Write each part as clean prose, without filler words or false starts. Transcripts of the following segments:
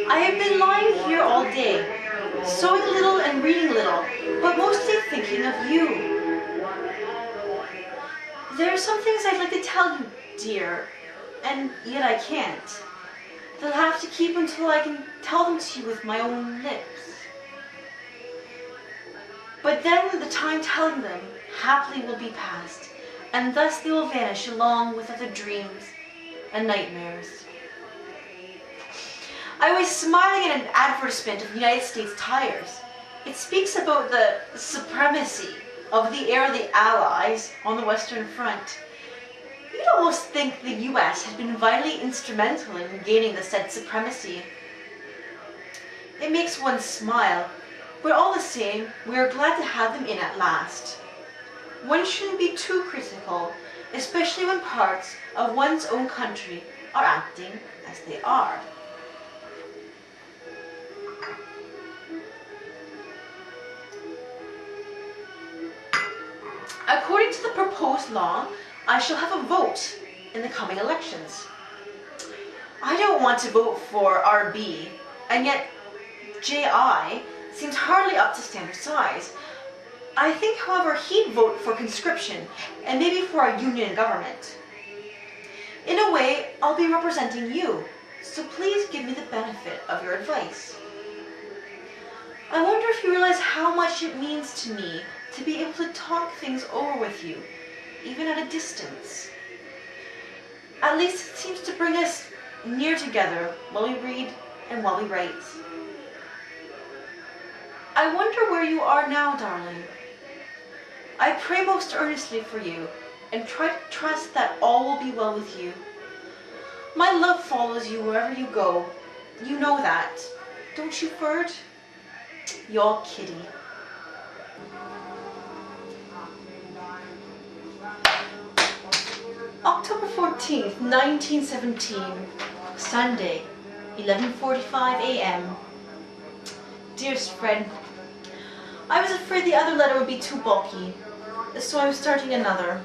I have been lying here all day, sewing a little and reading a little, but mostly thinking of you. There are some things I'd like to tell you, dear, and yet I can't. They'll have to keep until I can tell them to you with my own lips. But then the time telling them happily will be past, and thus they will vanish along with other dreams and nightmares. I was smiling at an advertisement of United States Tires. It speaks about the supremacy of the air of the Allies on the Western Front. You'd almost think the US had been vitally instrumental in gaining the said supremacy. It makes one smile, but all the same, we are glad to have them in at last. One shouldn't be too critical, especially when parts of one's own country are acting as they are. According to the proposed law, I shall have a vote in the coming elections. I don't want to vote for RB, and yet JI seems hardly up to standard size. I think, however, he'd vote for conscription, and maybe for a union government. In a way, I'll be representing you, so please give me the benefit of your advice. I wonder if you realize how much it means to me to be able to talk things over with you, even at a distance. At least it seems to bring us near together while we read and while we write. I wonder where you are now, darling. I pray most earnestly for you, and try to trust that all will be well with you. My love follows you wherever you go. You know that, don't you, Ferd? Your kitty. October 14th, 1917, Sunday, 11:45 a.m. Dearest Fred, I was afraid the other letter would be too bulky, so I'm starting another.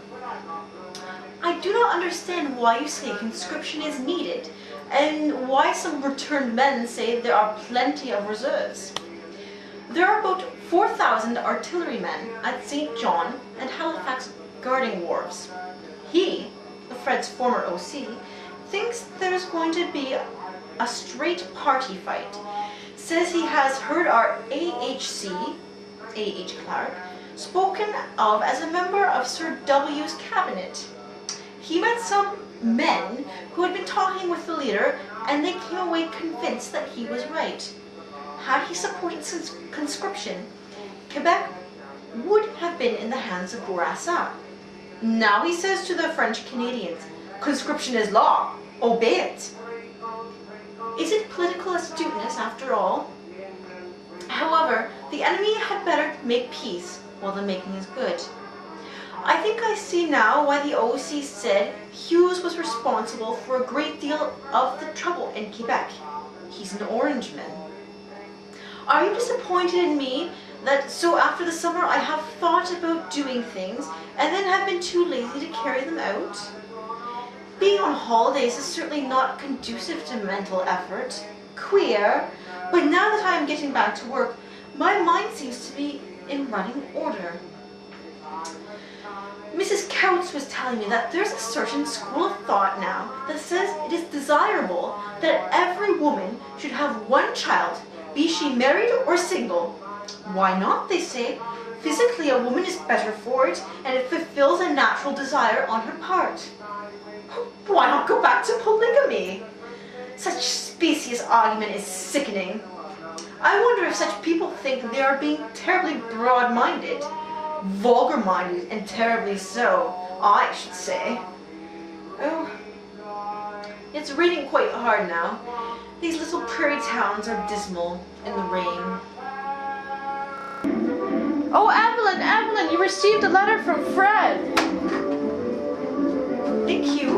I do not understand why you say conscription is needed, and why some returned men say there are plenty of reserves. There are about 4,000 artillerymen at St. John and Halifax guarding wharves. He, Fred's former OC, thinks there's going to be a straight party fight. Says he has heard our AHC, A.H. Clark, spoken of as a member of Sir W.'s cabinet. He met some men who had been talking with the leader, and they came away convinced that he was right. Had he supported conscription, Quebec would have been in the hands of Bourassa. Now he says to the French Canadians, conscription is law, obey it. Is it political astuteness after all? However, the enemy had better make peace while the making is good. I think I see now why the OC said Hughes was responsible for a great deal of the trouble in Quebec. He's an Orangeman. Are you disappointed in me that so after the summer I have thought about doing things and then have been too lazy to carry them out? Being on holidays is certainly not conducive to mental effort. Queer, but now that I am getting back to work, my mind seems to be in running order. Mrs. Coutts was telling me that there's a certain school of thought now that says it is desirable that every woman should have one child, be she married or single. Why not, they say. Physically, a woman is better for it, and it fulfills a natural desire on her part. Why not go back to polygamy? Such specious argument is sickening. I wonder if such people think they are being terribly broad-minded. Vulgar-minded, and terribly so, I should say. Oh, it's raining quite hard now. These little prairie towns are dismal in the rain. Oh, Evelyn, you received a letter from Fred. Thank you.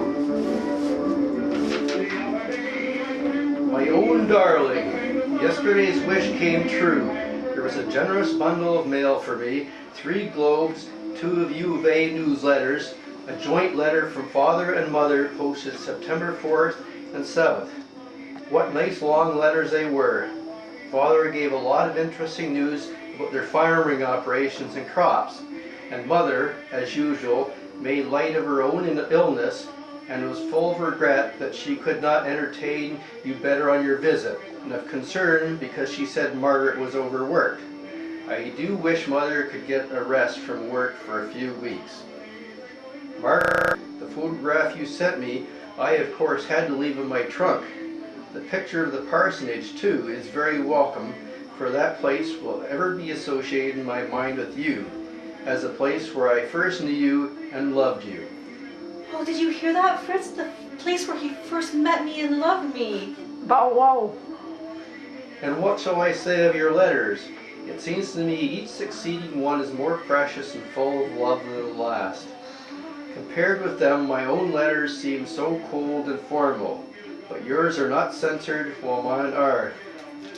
My own darling, yesterday's wish came true. There was a generous bundle of mail for me, 3 globes, 2 of U of A newsletters, a joint letter from father and mother posted September 4th and 7th. What nice long letters they were. Father gave a lot of interesting news about their farming operations and crops, and Mother, as usual, made light of her own illness and was full of regret that she could not entertain you better on your visit, and of concern because she said Margaret was overworked. I do wish Mother could get a rest from work for a few weeks. Margaret, the photograph you sent me, I of course had to leave in my trunk. The picture of the parsonage, too, is very welcome, for that place will ever be associated in my mind with you, as a place where I first knew you and loved you. Oh, did you hear that, Fritz? The place where he first met me and loved me. Bow wow. And what shall I say of your letters? It seems to me each succeeding one is more precious and full of love than the last. Compared with them, my own letters seem so cold and formal, but yours are not censored while mine are.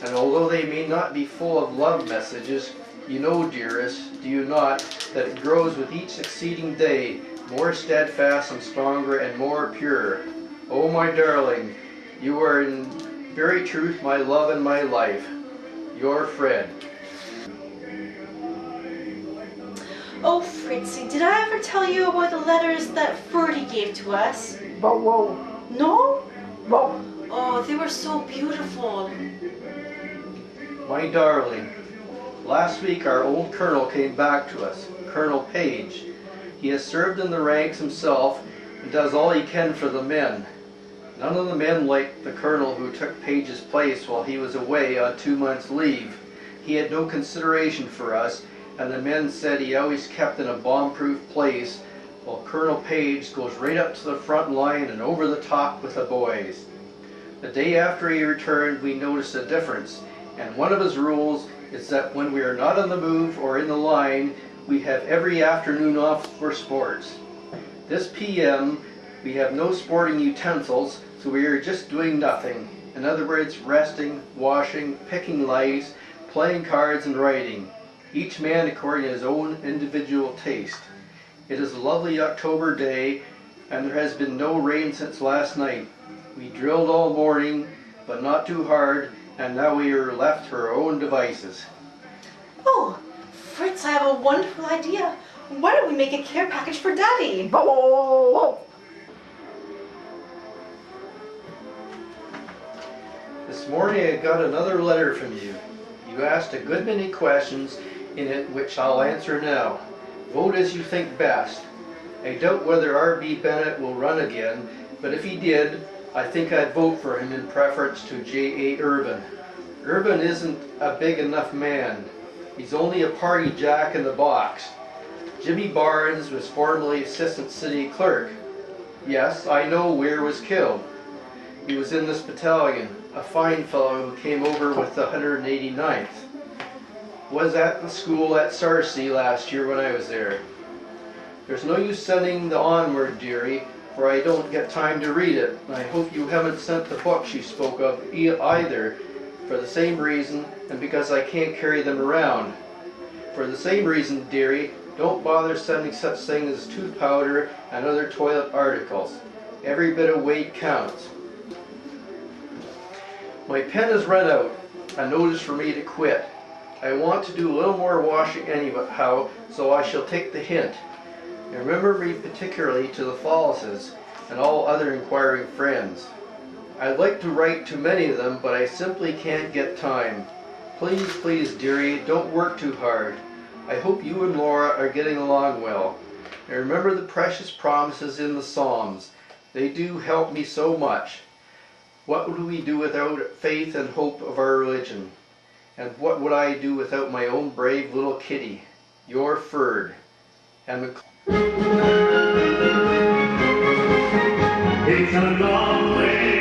And although they may not be full of love messages, you know, dearest, do you not, that it grows with each succeeding day, more steadfast and stronger and more pure. Oh, my darling, you are in very truth my love and my life. Your Fred. Oh, Fritzy, did I ever tell you about the letters that Ferdy gave to us? Bow wow. No? Bow. Oh, they were so beautiful. My darling, last week our old colonel came back to us, Colonel Page. He has served in the ranks himself and does all he can for the men. None of the men liked the colonel who took Page's place while he was away on 2 months' leave. He had no consideration for us, and the men said he always kept in a bomb-proof place, while Colonel Page goes right up to the front line and over the top with the boys. The day after he returned, we noticed a difference, and one of his rules is that when we are not on the move or in the line, we have every afternoon off for sports. This PM, we have no sporting utensils, so we are just doing nothing. In other words, resting, washing, picking lice, playing cards and writing, each man according to his own individual taste. It is a lovely October day, and there has been no rain since last night. We drilled all morning, but not too hard, and now we are left to our own devices. Oh, Fritz, I have a wonderful idea. Why don't we make a care package for Daddy? Bow wow. This morning I got another letter from you. You asked a good many questions in it which I'll answer now. Vote as you think best. I doubt whether R.B. Bennett will run again, but if he did, I think I'd vote for him in preference to J.A. Urban. Urban isn't a big enough man. He's only a party jack in the box. Jimmy Barnes was formerly assistant city clerk. Yes, I know Weir was killed. He was in this battalion, a fine fellow who came over with the 189th. Was at the school at Sarcee last year when I was there. There's no use sending the onward, dearie, for I don't get time to read it. I hope you haven't sent the books you spoke of either, for the same reason, and because I can't carry them around. For the same reason, dearie, don't bother sending such things as tooth powder and other toilet articles. Every bit of weight counts. My pen has run out. A notice for me to quit. I want to do a little more washing anyhow, so I shall take the hint. And remember me particularly to the Fallises and all other inquiring friends. I'd like to write to many of them, but I simply can't get time. Please, please, dearie, don't work too hard. I hope you and Laura are getting along well. And remember the precious promises in the Psalms. They do help me so much. What would we do without faith and hope of our religion? And what would I do without my own brave little kitty? Your Ferd. And It's a long way